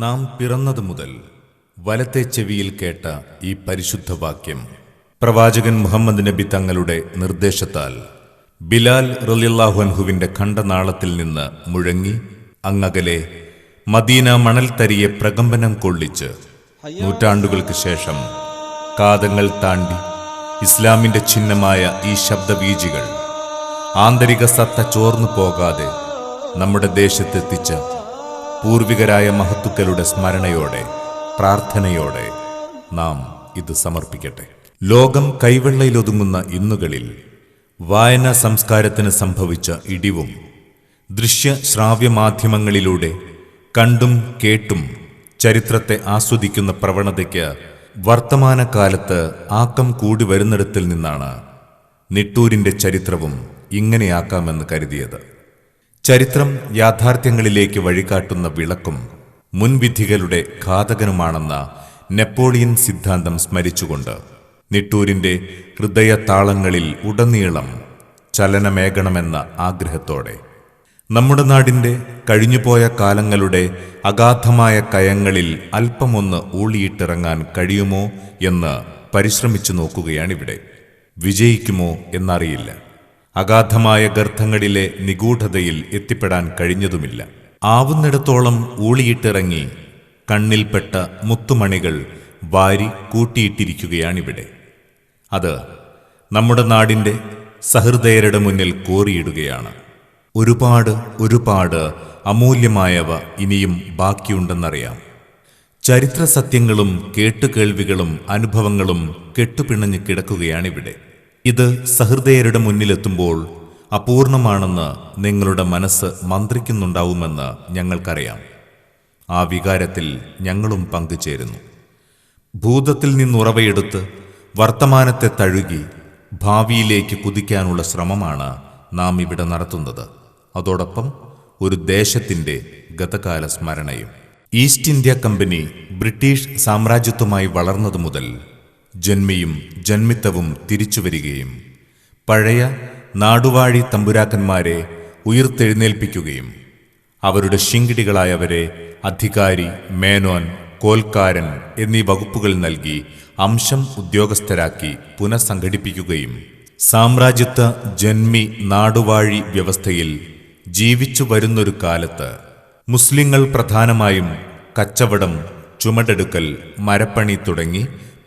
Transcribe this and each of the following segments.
നാം പിറന്നതു മുതൽ വലത്തെ ചെവിയിൽ കേട്ട ഈ പരിശുദ്ധ വാക്യം പ്രവാചകൻ മുഹമ്മദ് നബി തങ്ങളുടെ നിർദ്ദേശത്താൽ ബിലാൽ റളിയല്ലാഹു അൻഹുവിന്റെ ഖണ്ഡനാളത്തിൽ നിന്ന് മുഴങ്ങി അങ്ങകലെ മദീന മണൽത്തരിയെ പ്രകമ്പനം കൊള്ളിച്ച് നൂറ്റാണ്ടുകൾക്ക് ശേഷം കാതങ്ങൾ താണ്ടി ഇസ്ലാമിന്റെ ചിഹ്നമായ ഈ ശബ്ദവീചികൾ ആന്തരിക സത്ത ചോർന്നു പോകാതെ നമ്മുടെ ദേശത്തെത്തിച്ച പൂർവികരായ മഹത്തുക്കളുടെ സ്മരണയോടെ പ്രാർത്ഥനയോടെ നാം ഇത് സമർപ്പിക്കട്ടെ. ലോകം കൈവെള്ളയിലൊതുങ്ങുന്ന ഇന്നുകളിൽ വായനാ സംസ്കാരത്തിന് സംഭവിച്ച ഇടിവും ദൃശ്യ ശ്രാവ്യ മാധ്യമങ്ങളിലൂടെ കണ്ടും കേട്ടും ചരിത്രത്തെ ആസ്വദിക്കുന്ന പ്രവണതയ്ക്ക് വർത്തമാനകാലത്ത് ആക്കം കൂടി വരുന്നിടത്തിൽ നിന്നാണ് നിട്ടൂരിന്റെ ചരിത്രവും ഇങ്ങനെയാക്കാമെന്ന് കരുതിയത്. ചരിത്രം യാഥാർത്ഥ്യങ്ങളിലേക്ക് വഴികാട്ടുന്ന വിളക്കും മുൻവിധികളുടെ ഘാതകനുമാണെന്ന നെപ്പോളിയൻ സിദ്ധാന്തം സ്മരിച്ചുകൊണ്ട് നിട്ടൂരിന്റെ ഹൃദയതാളങ്ങളിൽ ഉടനീളം ചലനമേകണമെന്ന ആഗ്രഹത്തോടെ നമ്മുടെ നാടിന്റെ കഴിഞ്ഞുപോയ കാലങ്ങളുടെ അഗാധമായ കയങ്ങളിൽ അല്പമൊന്ന് ഊളിയിട്ടിറങ്ങാൻ കഴിയുമോ എന്ന് പരിശ്രമിച്ചു നോക്കുകയാണിവിടെ. വിജയിക്കുമോ എന്നറിയില്ല. അഗാധമായ ഗർത്തങ്ങളിലെ നിഗൂഢതയിൽ എത്തിപ്പെടാൻ കഴിഞ്ഞതുമില്ല. ആവുന്നിടത്തോളം ഊളിയിട്ടിറങ്ങി കണ്ണിൽപ്പെട്ട മുത്തുമണികൾ വാരി കൂട്ടിയിട്ടിരിക്കുകയാണിവിടെ. അത് നമ്മുടെ നാടിന്റെ സഹൃദയരുടെ മുന്നിൽ കോറിയിടുകയാണ്. ഒരുപാട് അമൂല്യമായവ ഇനിയും ബാക്കിയുണ്ടെന്നറിയാം. ചരിത്ര സത്യങ്ങളും കേട്ടുകേൾവികളും അനുഭവങ്ങളും കെട്ടുപിണഞ്ഞ് കിടക്കുകയാണിവിടെ. ഇത് സഹൃദയരുടെ മുന്നിലെത്തുമ്പോൾ അപൂർണമാണെന്ന് നിങ്ങളുടെ മനസ്സ് മന്ത്രിക്കുന്നുണ്ടാവുമെന്ന് ഞങ്ങൾക്കറിയാം. ആ വികാരത്തിൽ ഞങ്ങളും പങ്കുചേരുന്നു. ഭൂതത്തിൽ നിന്നുറവയെടുത്ത് വർത്തമാനത്തെ തഴുകി ഭാവിയിലേക്ക് കുതിക്കാനുള്ള ശ്രമമാണ് നാം ഇവിടെ നടത്തുന്നത്. അതോടൊപ്പം ഒരു ദേശത്തിൻ്റെ ഗതകാല സ്മരണയും. ഈസ്റ്റ് ഇന്ത്യ കമ്പനി ബ്രിട്ടീഷ് സാമ്രാജ്യത്വമായി വളർന്നതു മുതൽ ജന്മിയും ജന്മിത്തവും തിരിച്ചുവരികയും പഴയ നാടുവാഴി തമ്പുരാക്കന്മാരെ ഉയർത്തെഴുന്നേൽപ്പിക്കുകയും അവരുടെ ശിങ്കിടികളായവരെ അധികാരി, മേനോൻ, കോൽക്കാരൻ എന്നീ വകുപ്പുകൾ നൽകി അംശം ഉദ്യോഗസ്ഥരാക്കി പുനഃസംഘടിപ്പിക്കുകയും സാമ്രാജ്യത്വ ജന്മി നാടുവാഴി വ്യവസ്ഥയിൽ ജീവിച്ചു വരുന്നൊരു കാലത്ത് മുസ്ലിങ്ങൾ പ്രധാനമായും കച്ചവടം, ചുമടെടുക്കൽ, മരപ്പണി തുടങ്ങി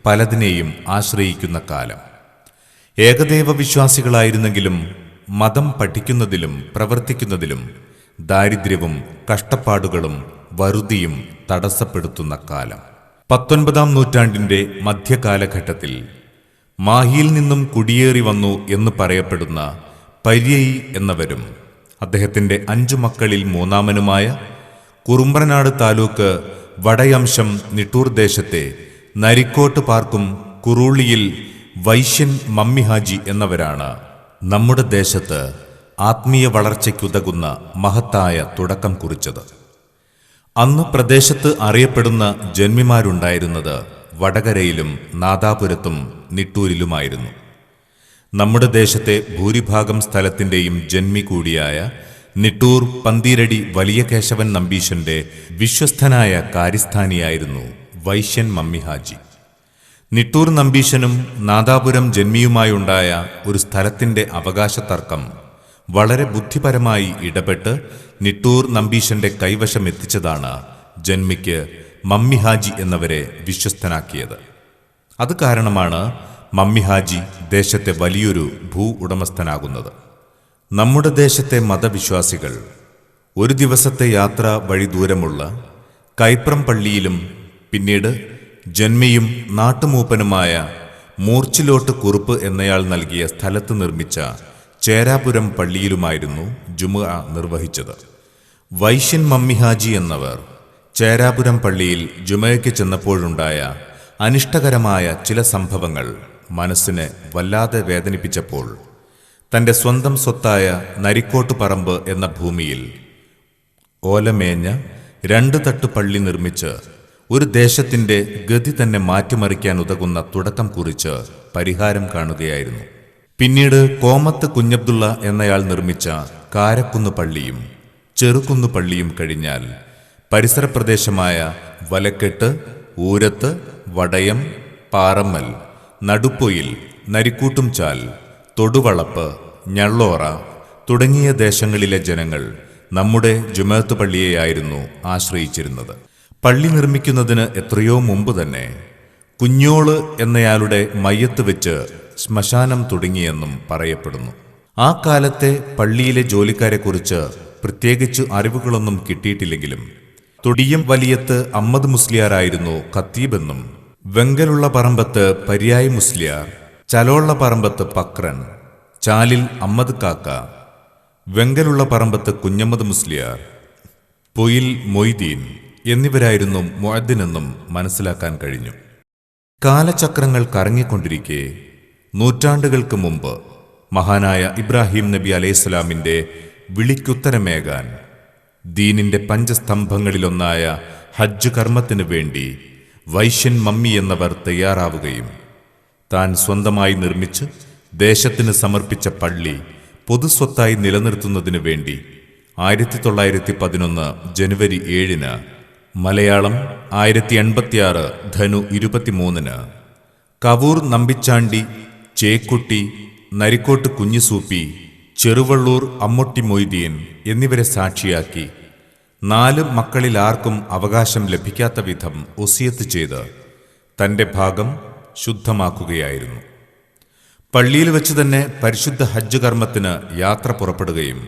പലതിനെയും ആശ്രയിക്കുന്ന കാലം. ഏകദൈവ വിശ്വാസികളായിരുന്നെങ്കിലും മതം പഠിക്കുന്നതിലും പ്രവർത്തിക്കുന്നതിലും ദാരിദ്ര്യവും കഷ്ടപ്പാടുകളും വറുതിയും തടസ്സപ്പെടുത്തുന്ന കാലം. 19-ാം നൂറ്റാണ്ടിന്റെ മധ്യകാലഘട്ടത്തിൽ മാഹിയിൽ നിന്നും കുടിയേറി വന്നു എന്ന് പറയപ്പെടുന്ന പര്യയി എന്നവരും അദ്ദേഹത്തിന്റെ 5 മക്കളിൽ മൂന്നാമനുമായ കുറുമ്പ്രനാട് താലൂക്ക് വടയംശം നിട്ടൂർ ദേശത്തെ നരിക്കോട്ട് പാർക്കും കുറുളിയിൽ വൈശ്യൻ മമ്മിഹാജി എന്നവരാണ് നമ്മുടെ ദേശത്ത് ആത്മീയ വളർച്ചയ്ക്കുതകുന്ന മഹത്തായ തുടക്കം കുറിച്ചത്. അന്ന് പ്രദേശത്ത് അറിയപ്പെടുന്ന ജന്മിമാരുണ്ടായിരുന്നത് വടകരയിലും നാദാപുരത്തും നിട്ടൂരിലുമായിരുന്നു. നമ്മുടെ ദേശത്തെ ഭൂരിഭാഗം സ്ഥലത്തിൻ്റെയും ജന്മി കൂടിയായ നിട്ടൂർ പന്തീരടി വലിയ കേശവൻ നമ്പീശന്റെ വിശ്വസ്തനായ കാര്യസ്ഥാനിയായിരുന്നു വൈശ്യൻ മമ്മിഹാജി. നിട്ടൂർ നമ്പീശനും നാദാപുരം ജന്മിയുമായുണ്ടായ ഒരു സ്ഥലത്തിന്റെ അവകാശ തർക്കം വളരെ ബുദ്ധിപരമായി ഇടപെട്ട് നിട്ടൂർ നമ്പീശന്റെ കൈവശമെത്തിച്ചതാണ് ജന്മിക്ക് മമ്മിഹാജി എന്നവരെ വിശ്വസ്തനാക്കിയത്. അത് കാരണമാണ് മമ്മിഹാജി ദേശത്തെ വലിയൊരു ഭൂ ഉടമസ്ഥനാകുന്നത്. നമ്മുടെ ദേശത്തെ മതവിശ്വാസികൾ ഒരു ദിവസത്തെ യാത്ര വഴി ദൂരമുള്ള കൈപ്രം പള്ളിയിലും പിന്നീട് ജന്മിയും നാട്ടുമൂപ്പനുമായ മൂർച്ചിലോട്ട് കുറുപ്പ് എന്നയാൾ നൽകിയ സ്ഥലത്ത് നിർമ്മിച്ച ചേരാപുരം പള്ളിയിലുമായിരുന്നു ജുമുഅ നിർവഹിച്ചത്. വൈശ്യൻ മമ്മിഹാജി എന്നവർ ചേരാപുരം പള്ളിയിൽ ജുമയ്ക്ക് ചെന്നപ്പോഴുണ്ടായ അനിഷ്ടകരമായ ചില സംഭവങ്ങൾ മനസ്സിനെ വല്ലാതെ വേദനിപ്പിച്ചപ്പോൾ തന്റെ സ്വന്തം സ്വത്തായ നരിക്കോട്ട് പറമ്പ് എന്ന ഭൂമിയിൽ ഓലമേഞ്ഞ 2 തട്ട് പള്ളി നിർമ്മിച്ച് ഒരു ദേശത്തിന്റെ ഗതി തന്നെ മാറ്റിമറിക്കാൻ ഉതകുന്ന തുടക്കം കുറിച്ച് പരിഹാരം കാണുകയായിരുന്നു. പിന്നീട് കോമത്ത് കുഞ്ഞബ്ദുള്ള എന്നയാൾ നിർമ്മിച്ച കാരക്കുന്ന് പള്ളിയും ചെറുകുന്നു പള്ളിയും കഴിഞ്ഞാൽ പരിസര പ്രദേശമായ വലക്കെട്ട്, ഊരത്ത്, വടയം, പാറമ്മൽ, നടുപ്പൊയിൽ, നരിക്കൂട്ടുംചാൽ, തൊടുവളപ്പ്, ഞള്ളോറ തുടങ്ങിയ ദേശങ്ങളിലെ ജനങ്ങൾ നമ്മുടെ ജുമഅത്ത് പള്ളിയെയായിരുന്നു ആശ്രയിച്ചിരുന്നത്. പള്ളി നിർമ്മിക്കുന്നതിന് എത്രയോ മുമ്പ് തന്നെ കുഞ്ഞോള് എന്നയാളുടെ മയ്യത്ത് വെച്ച് ശ്മശാനം തുടങ്ങിയെന്നും പറയപ്പെടുന്നു. ആ കാലത്തെ പള്ളിയിലെ ജോലിക്കാരെക്കുറിച്ച് പ്രത്യേകിച്ച് അറിവുകളൊന്നും കിട്ടിയിട്ടില്ലെങ്കിലും തൊടിയം വലിയത്ത് അമ്മദ് മുസ്ലിയാരായിരുന്നു ഖത്തീബെന്നും, വെങ്കലുള്ള പറമ്പത്ത് പര്യായി മുസ്ലിയാർ, ചലോള്ള പറമ്പത്ത് പക്രൻ, ചാലിൽ അമ്മദ് കാക്ക, വെങ്കലുള്ള പറമ്പത്ത് കുഞ്ഞമ്മദ് മുസ്ലിയാർ, പൊയിൽ മൊയ്തീൻ എന്നിവരായിരുന്നു മുഅദ്ദിനെന്നും മനസ്സിലാക്കാൻ കഴിഞ്ഞു. കാലചക്രങ്ങൾ കറങ്ങിക്കൊണ്ടിരിക്കെ നൂറ്റാണ്ടുകൾക്ക് മുമ്പ് മഹാനായ ഇബ്രാഹിം നബി അലൈഹിസ്സലാമിന്റെ വിളിക്കുത്തരമേകാൻ ദീനിന്റെ പഞ്ചസ്തംഭങ്ങളിലൊന്നായ ഹജ്ജ് കർമ്മത്തിനു വേണ്ടി വൈശ്യൻ മമ്മി എന്നവർ തയ്യാറാവുകയും താൻ സ്വന്തമായി നിർമ്മിച്ച് ദേശത്തിന് സമർപ്പിച്ച പള്ളി പൊതുസ്വത്തായി നിലനിർത്തുന്നതിനു വേണ്ടി 1911 ജനുവരി 7 മലയാളം 1086 ധനു 23 കവൂർ നമ്പിച്ചാണ്ടി, ചേക്കുട്ടി, നരിക്കോട്ട് കുഞ്ഞിസൂപ്പി, ചെറുവള്ളൂർ അമ്മൊട്ടി മൊയ്തീൻ എന്നിവരെ സാക്ഷിയാക്കി 4 മക്കളിൽ ആർക്കും അവകാശം ലഭിക്കാത്ത വിധം ഒസിയത്ത് ചെയ്ത് തന്റെ ഭാഗം ശുദ്ധമാക്കുകയായിരുന്നു. പള്ളിയിൽ വെച്ച് തന്നെ പരിശുദ്ധ ഹജ്ജ് കർമ്മത്തിന് യാത്ര പുറപ്പെടുകയും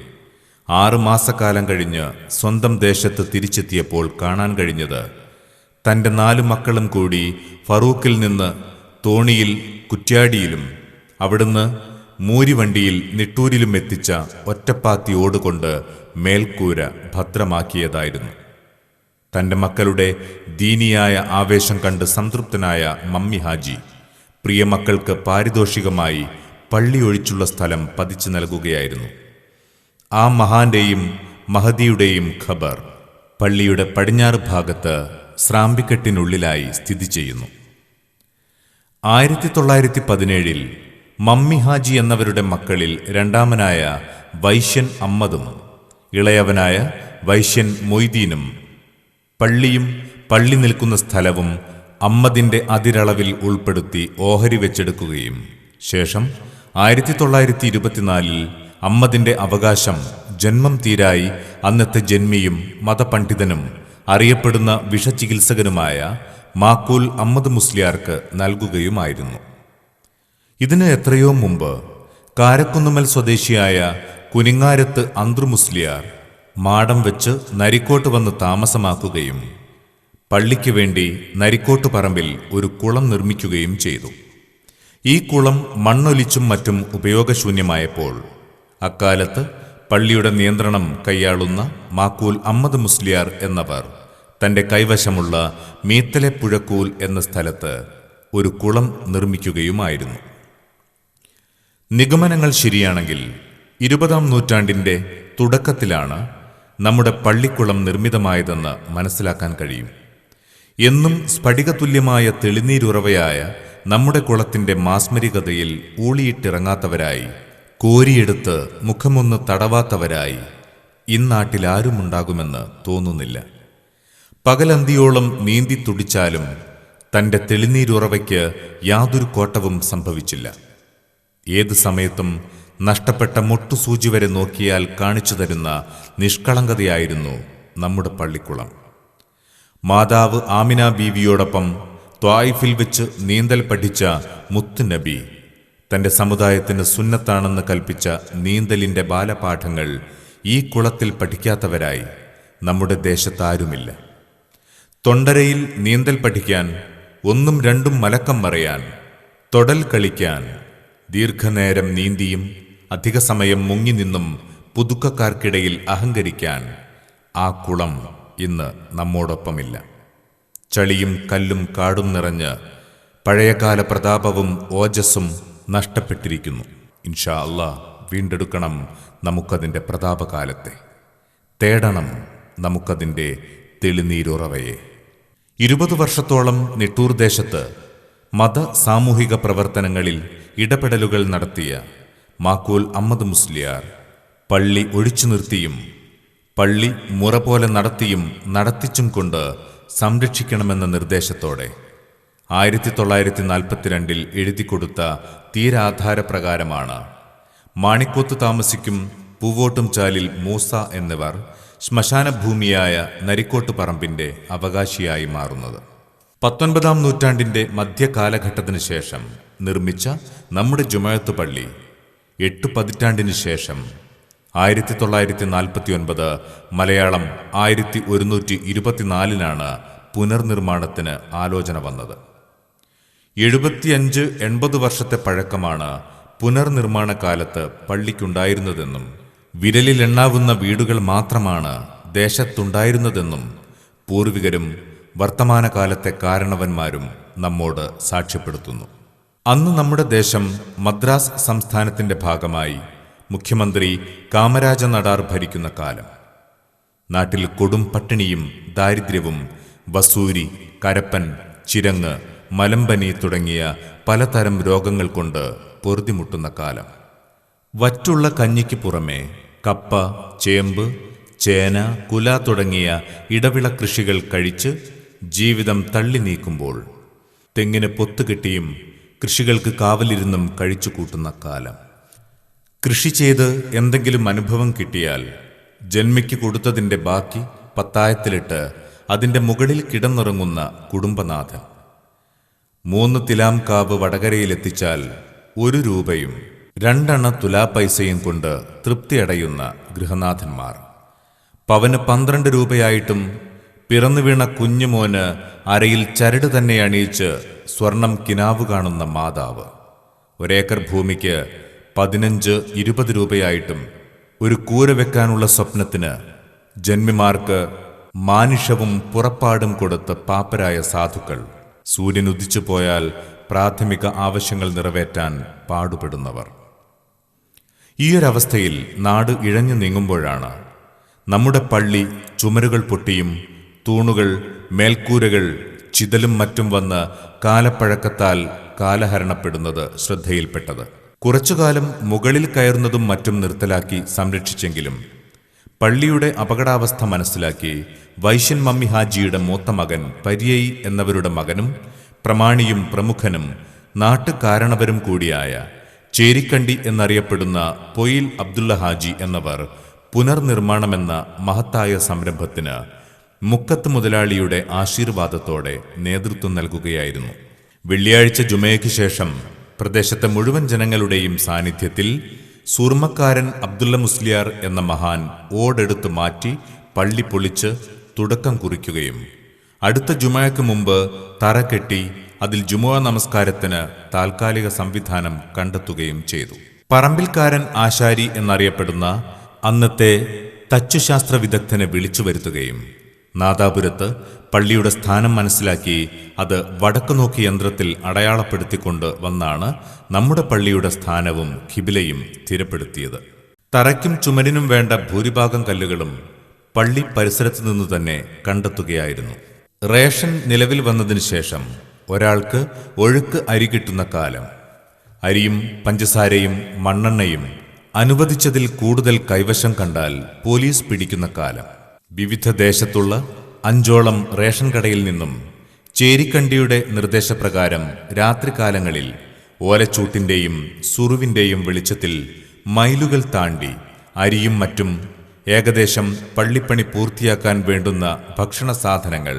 6 മാസക്കാലം കഴിഞ്ഞ് സ്വന്തം ദേശത്ത് തിരിച്ചെത്തിയപ്പോൾ കാണാൻ കഴിഞ്ഞത് തന്റെ 4 മക്കളും കൂടി ഫറൂഖിൽ നിന്ന് തോണിയിൽ കുറ്റ്യാടിയിലും അവിടുന്ന് മൂരിവണ്ടിയിൽ നിട്ടൂരിലും എത്തിച്ച ഒറ്റപ്പാത്തി ഓടുകൊണ്ട് മേൽക്കൂര ഭദ്രമാക്കിയതായിരുന്നു. തന്റെ മക്കളുടെ ദീനിയായ ആവേശം കണ്ട് സംതൃപ്തനായ മമ്മി ഹാജി പ്രിയ മക്കൾക്ക് പാരിതോഷികമായി പള്ളി ഒഴിച്ചുള്ള സ്ഥലം പതിച്ചു നൽകുകയായിരുന്നു. ആ മഹാന്റെയും മഹദിയുടെയും ഖബർ പള്ളിയുടെ പടിഞ്ഞാറ് ഭാഗത്ത് സ്രാമ്പിക്കെട്ടിനുള്ളിലായി സ്ഥിതി ചെയ്യുന്നു. 1917 മമ്മി ഹാജി എന്നവരുടെ മക്കളിൽ രണ്ടാമനായ വൈശ്യൻ അമ്മദും ഇളയവനായ വൈശ്യൻ മൊയ്തീനും പള്ളിയും പള്ളി നിൽക്കുന്ന സ്ഥലവും അമ്മദിന്റെ അതിരളവിൽ ഉൾപ്പെടുത്തി ഓഹരി വെച്ചെടുക്കുകയും ശേഷം 1924 അമ്മദിന്റെ അവകാശം ജന്മം തീരായി അന്നത്തെ ജന്മിയും മതപണ്ഡിതനും അറിയപ്പെടുന്ന വിഷചികിത്സകനുമായ മാക്കൂൽ അമ്മദ് മുസ്ലിയാർക്ക് നൽകുകയുമായിരുന്നു. ഇതിന് എത്രയോ മുമ്പ് കാരക്കുന്നുമൽ സ്വദേശിയായ കുനിങ്ങാരത്ത് അന്ത്രു മുസ്ലിയാർ മാടം വെച്ച് നരിക്കോട്ട് വന്ന് താമസമാക്കുകയും പള്ളിക്ക് വേണ്ടി നരിക്കോട്ട് പറമ്പിൽ ഒരു കുളം നിർമ്മിക്കുകയും ചെയ്തു. ഈ കുളം മണ്ണൊലിച്ചും മറ്റും ഉപയോഗശൂന്യമായപ്പോൾ അക്കാലത്ത് പള്ളിയുടെ നിയന്ത്രണം കൈയാളുന്ന മാക്കൂൽ അമ്മദ് മുസ്ലിയാർ എന്നവർ തന്റെ കൈവശമുള്ള മീത്തലെ പുഴക്കൂൽ എന്ന സ്ഥലത്ത് ഒരു കുളം നിർമ്മിക്കുകയുമായിരുന്നു. നിഗമനങ്ങൾ ശരിയാണെങ്കിൽ 20-ാം നൂറ്റാണ്ടിന്റെ തുടക്കത്തിലാണ് നമ്മുടെ പള്ളിക്കുളം നിർമ്മിതമായതെന്ന് മനസ്സിലാക്കാൻ കഴിയും. എന്നും സ്ഫടികതുല്യമായ തെളിനീരുറവയായ നമ്മുടെ കുളത്തിന്റെ മാസ്മരികതയിൽ ഊളിയിട്ടിറങ്ങാത്തവരായി, കോരിയെടുത്ത് മുഖമൊന്ന് തടവാത്തവരായി ഇന്നാട്ടിലാരുമുണ്ടാകുമെന്ന് തോന്നുന്നില്ല. പകലന്തിയോളം നീന്തി തുടിച്ചാലും തന്റെ തെളിനീരുറവയ്ക്ക് യാതൊരു കോട്ടവും സംഭവിച്ചില്ല. ഏതു സമയത്തും നഷ്ടപ്പെട്ട മുട്ടുസൂചി വരെ നോക്കിയാൽ കാണിച്ചു തരുന്ന നിഷ്കളങ്കതയായിരുന്നു നമ്മുടെ പള്ളിക്കുളം. മാതാവ് ആമിന ബീവിയോടൊപ്പം ത്വായിഫിൽ വെച്ച് നീന്തൽ പഠിച്ച മുത്തുനബി തന്റെ സമുദായത്തിന് സുന്നത്താണെന്ന് കൽപ്പിച്ച നീന്തലിന്റെ ബാലപാഠങ്ങൾ ഈ കുളത്തിൽ പഠിക്കാത്തവരായി നമ്മുടെ ദേശത്താരുമില്ല. തൊണ്ടരയിൽ നീന്തൽ പഠിക്കാൻ, 1-2 മലക്കം മറയാൻ, തൊടൽ കളിക്കാൻ, ദീർഘനേരം നീന്തിയും അധിക സമയം മുങ്ങി നിന്നും പുതുക്കക്കാർക്കിടയിൽ അഹങ്കരിക്കാൻ ആ കുളം ഇന്ന് നമ്മോടൊപ്പമില്ല. ചളിയും കല്ലും കാടും നിറഞ്ഞ് പഴയകാല പ്രതാപവും ഓജസ്സും നഷ്ടപ്പെട്ടിരിക്കുന്നു. ഇൻഷാ അല്ലാഹ് വീണ്ടെടുക്കണം നമുക്കതിൻ്റെ പ്രതാപകാലത്തെ, തേടണം നമുക്കതിൻ്റെ തെളിനീരുറവയെ. 20 വർഷത്തോളം നിട്ടൂർ ദേശത്ത് മത സാമൂഹിക പ്രവർത്തനങ്ങളിൽ ഇടപെടലുകൾ നടത്തിയ മാക്കൂൽ അമ്മദ് മുസ്ലിയാർ പള്ളി ഒഴിച്ചു നിർത്തിയും പള്ളി മുറ പോലെ നടത്തിയും നടത്തിച്ചും കൊണ്ട് സംരക്ഷിക്കണമെന്ന നിർദ്ദേശത്തോടെ 1942 എഴുതിക്കൊടുത്ത തീരാധാരപ്രകാരമാണ് മാണിക്കോത്ത് താമസിക്കും പൂവോട്ടും ചാലിൽ മൂസ എന്നിവർ ശ്മശാനഭൂമിയായ നരിക്കോട്ട് പറമ്പിന്റെ അവകാശിയായി മാറുന്നത്. 19-ാം നൂറ്റാണ്ടിന്റെ മധ്യകാലഘട്ടത്തിനു ശേഷം നിർമ്മിച്ച നമ്മുടെ ജുമഅത്ത് പള്ളി 8 പതിറ്റാണ്ടിനു ശേഷം 1949 മലയാളം 1124 പുനർനിർമ്മാണത്തിന് ആലോചന വന്നത്. 75-80 വർഷത്തെ പഴക്കമാണ് പുനർനിർമ്മാണ കാലത്ത് പള്ളിക്കുണ്ടായിരുന്നതെന്നും വിരലിലെണ്ണാവുന്ന വീടുകൾ മാത്രമാണ് ദേശത്തുണ്ടായിരുന്നതെന്നും പൂർവികരും വർത്തമാനകാലത്തെ കാരണവന്മാരും നമ്മോട് സാക്ഷ്യപ്പെടുത്തുന്നു. അന്ന് നമ്മുടെ ദേശം മദ്രാസ് സംസ്ഥാനത്തിന്റെ ഭാഗമായി മുഖ്യമന്ത്രി കാമരാജ നടാർ ഭരിക്കുന്ന കാലം. നാട്ടിൽ കൊടും പട്ടിണിയും ദാരിദ്ര്യവും വസൂരി, കരപ്പൻ, ചിരങ്ങ്, മലമ്പനി തുടങ്ങിയ പലതരം രോഗങ്ങൾ കൊണ്ട് പൊറുതിമുട്ടുന്ന കാലം. വറ്റുള്ള കഞ്ഞിക്ക് പുറമെ കപ്പ, ചേമ്പ്, ചേന, കുല തുടങ്ങിയ ഇടവിള കൃഷികൾ കഴിച്ച് ജീവിതം തള്ളി നീക്കുമ്പോൾ തെങ്ങിന് പൊത്തുകെട്ടിയും കൃഷികൾക്ക് കാവലിരുന്നും കഴിച്ചു കൂട്ടുന്ന കാലം. കൃഷി ചെയ്ത് എന്തെങ്കിലും അനുഭവം കിട്ടിയാൽ ജന്മിക്ക് കൊടുത്തതിൻ്റെ ബാക്കി പത്തായത്തിലിട്ട് അതിൻ്റെ മുകളിൽ കിടന്നുറങ്ങുന്ന കുടുംബനാഥൻ. 3 തിലാം കാവ് വടകരയിലെത്തിച്ചാൽ 1 രൂപയും 2 അണ തുലാപൈസയും കൊണ്ട് തൃപ്തിയടയുന്ന ഗൃഹനാഥന്മാർ. പവന് 12 രൂപയായിട്ടും പിറന്നു വീണ കുഞ്ഞുമോന് അരയിൽ ചരട് തന്നെ അണിയിച്ച് സ്വർണം കിനാവ് കാണുന്ന മാതാവ്. 1 ഏക്കർ ഭൂമിക്ക് 15-20 രൂപയായിട്ടും ഒരു കൂര വെക്കാനുള്ള സ്വപ്നത്തിന് ജന്മിമാർക്ക് മാനുഷവും പുറപ്പാടും കൊടുത്ത് പാപ്പരായ സാധുക്കൾ. സൂര്യൻ ഉദിച്ചു പോയാൽ പ്രാഥമിക ആവശ്യങ്ങൾ നിറവേറ്റാൻ പാടുപെടുന്നവർ. ഈയൊരവസ്ഥയിൽ നാട് ഇഴഞ്ഞു നീങ്ങുമ്പോഴാണ് നമ്മുടെ പള്ളി ചുമരുകൾ പൊട്ടിയും തൂണുകൾ, മേൽക്കൂരകൾ ചിതലും മറ്റും വന്ന് കാലപ്പഴക്കത്താൽ കാലഹരണപ്പെടുന്നത് ശ്രദ്ധയിൽപ്പെട്ടത്. കുറച്ചുകാലം മുകളിൽ കയറുന്നതും മറ്റും നിർത്തലാക്കി സംരക്ഷിച്ചെങ്കിലും പള്ളിയുടെ അപകടാവസ്ഥ മനസ്സിലാക്കി വൈശ്യൻ മമ്മി ഹാജിയുടെ മൂത്ത മകൻ പര്യൈ എന്നവരുടെ മകനും പ്രമാണിയും പ്രമുഖനും നാട്ടുകാരണവരും കൂടിയായ ചേരിക്കണ്ടി എന്നറിയപ്പെടുന്ന പൊയിൽ അബ്ദുള്ള ഹാജി എന്നവർ പുനർനിർമ്മാണമെന്ന മഹത്തായ സംരംഭത്തിന് മുക്കത്ത് മുതലാളിയുടെ ആശീർവാദത്തോടെ നേതൃത്വം നൽകുകയായിരുന്നു. വെള്ളിയാഴ്ച ജുമയ്ക്ക് ശേഷം പ്രദേശത്തെ മുഴുവൻ ജനങ്ങളുടെയും സാന്നിധ്യത്തിൽ സുർമക്കാരൻ അബ്ദുള്ള മുസ്ലിയാർ എന്ന മഹാൻ ഓടെടുത്ത് മാറ്റി പള്ളി പൊളിച്ച് തുടക്കം കുറിക്കുകയും അടുത്ത ജുമയ്ക്ക് മുമ്പ് തറ കെട്ടി അതിൽ ജുമുഅ നമസ്കാരത്തിന് താൽക്കാലിക സംവിധാനം കണ്ടെത്തുകയും ചെയ്തു. പറമ്പിൽക്കാരൻ ആശാരി എന്നറിയപ്പെടുന്ന അന്നത്തെ തച്ചുശാസ്ത്ര വിദഗ്ധനെ വിളിച്ചു വരുത്തുകയും നാദാപുരത്ത് പള്ളിയുടെ സ്ഥാനം മനസ്സിലാക്കി അത് വടക്കുനോക്കി യന്ത്രത്തിൽ അടയാളപ്പെടുത്തിക്കൊണ്ട് വന്നാണ് നമ്മുടെ പള്ളിയുടെ സ്ഥാനവും ഖിബിലയും സ്ഥിരപ്പെടുത്തിയത്. തറയ്ക്കും ചുമരിനും വേണ്ട ഭൂരിഭാഗം കല്ലുകളും പള്ളി പരിസരത്തു നിന്നു തന്നെ കണ്ടെത്തുകയായിരുന്നു. റേഷൻ നിലവിൽ വന്നതിന് ശേഷം ഒരാൾക്ക് ഒഴുക്ക് അരി കിട്ടുന്ന കാലം. അരിയും പഞ്ചസാരയും മണ്ണെണ്ണയും അനുവദിച്ചതിൽ കൂടുതൽ കൈവശം കണ്ടാൽ പോലീസ് പിടിക്കുന്ന കാലം. വിവിധ ദേശത്തുള്ള 5ഓളം റേഷൻ കടയിൽ നിന്നും ചേരിക്കണ്ടിയുടെ നിർദ്ദേശപ്രകാരം രാത്രികാലങ്ങളിൽ ഓലച്ചൂട്ടിന്റെയും സുറുവിന്റെയും വെളിച്ചത്തിൽ മൈലുകൾ താണ്ടി അരിയും മറ്റും ഏകദേശം പള്ളിപ്പണി പൂർത്തിയാക്കാൻ വേണ്ടുന്ന ഭക്ഷണ സാധനങ്ങൾ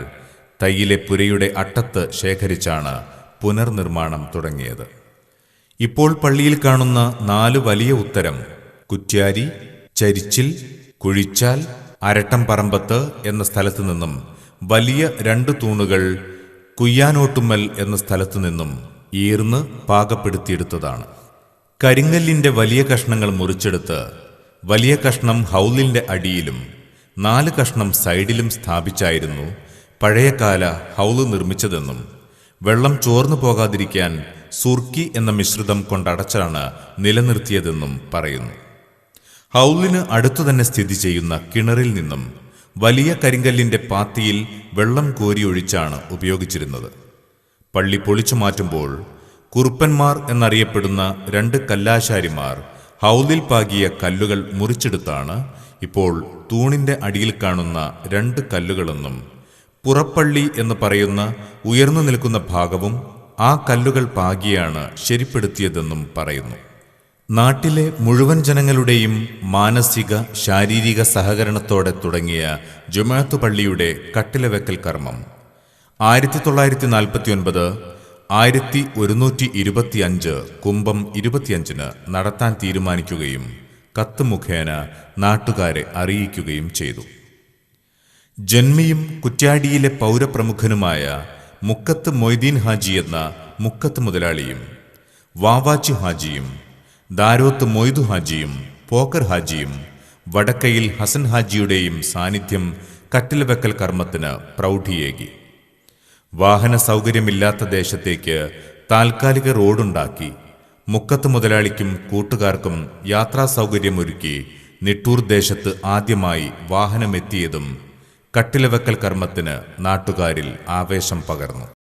തയ്യിലെ പുരയുടെ അട്ടത്ത് ശേഖരിച്ചാണ് പുനർനിർമ്മാണം തുടങ്ങിയത്. ഇപ്പോൾ പള്ളിയിൽ കാണുന്ന 4 വലിയ ഉത്തരം കുറ്റ്യാരി, ചരിച്ചിൽ, കുഴിച്ചാൽ, അരട്ടം പറമ്പത്ത് എന്ന സ്ഥലത്തു നിന്നും വലിയ 2 തൂണുകൾ കുയ്യാനോട്ടുമ്മൽ എന്ന സ്ഥലത്തു നിന്നും ഈർന്ന് പാകപ്പെടുത്തിയെടുത്തതാണ്. കരിങ്കല്ലിന്റെ വലിയ കഷ്ണങ്ങൾ മുറിച്ചെടുത്ത് വലിയ കഷ്ണം ഹൗലിന്റെ അടിയിലും 4 കഷ്ണം സൈഡിലും സ്ഥാപിച്ചായിരുന്നു പഴയകാല ഹൗല് നിർമ്മിച്ചതെന്നും വെള്ളം ചോർന്നു പോകാതിരിക്കാൻ സുർക്കി എന്ന മിശ്രിതം കൊണ്ടടച്ചാണ് നിലനിർത്തിയതെന്നും പറയുന്നു. ഹൗലിന് അടുത്തുതന്നെ സ്ഥിതി ചെയ്യുന്ന കിണറിൽ നിന്നും വലിയ കരിങ്കല്ലിന്റെ പാത്തിയിൽ വെള്ളം കോരിയൊഴിച്ചാണ് ഉപയോഗിച്ചിരുന്നത്. പള്ളി പൊളിച്ചു മാറ്റുമ്പോൾ കുറുപ്പന്മാർ എന്നറിയപ്പെടുന്ന 2 കല്ലാശാരിമാർ ഹൗലിൽ പാകിയ കല്ലുകൾ മുറിച്ചെടുത്താണ് ഇപ്പോൾ തൂണിന്റെ അടിയിൽ കാണുന്ന 2 കല്ലുകളെന്നും പുറപ്പള്ളി എന്ന് പറയുന്ന ഉയർന്നു നിൽക്കുന്ന ഭാഗവും ആ കല്ലുകൾ പാകിയാണ് ശരിപ്പെടുത്തിയതെന്നും പറയുന്നു. നാട്ടിലെ മുഴുവൻ ജനങ്ങളുടെയും മാനസിക ശാരീരിക സഹകരണത്തോടെ തുടങ്ങിയ ജുമുഅത്ത് പള്ളിയുടെ കട്ടിലവെക്കൽ കർമ്മം 1949 1125 കുംഭം 25 നടത്താൻ തീരുമാനിക്കുകയും കത്ത് മുഖേന നാട്ടുകാരെ അറിയിക്കുകയും ചെയ്തു. ജന്മിയും കുറ്റ്യാടിയിലെ പൗരപ്രമുഖനുമായ മുക്കത്ത് മൊയ്തീൻ ഹാജി എന്ന മുക്കത്ത് മുതലാളിയും വാവാച്ചി ഹാജിയും ദാരോത്ത് മൊയ്തു ഹാജിയും പോക്കർ ഹാജിയും വടക്കയിൽ ഹസൻ ഹാജിയുടെയും സാന്നിധ്യം കട്ടിലവെക്കൽ കർമ്മത്തിന് പ്രൗഢിയേകി. വാഹന സൗകര്യമില്ലാത്ത ദേശത്തേക്ക് താൽക്കാലിക റോഡുണ്ടാക്കി മുക്കത്ത് മുതലാളിക്കും കൂട്ടുകാർക്കും യാത്രാ സൗകര്യമൊരുക്കി നിട്ടൂർ ദേശത്ത് ആദ്യമായി വാഹനമെത്തിയതും കട്ടിലവെക്കൽ കർമ്മത്തിന് നാട്ടുകാരിൽ ആവേശം പകർന്നു.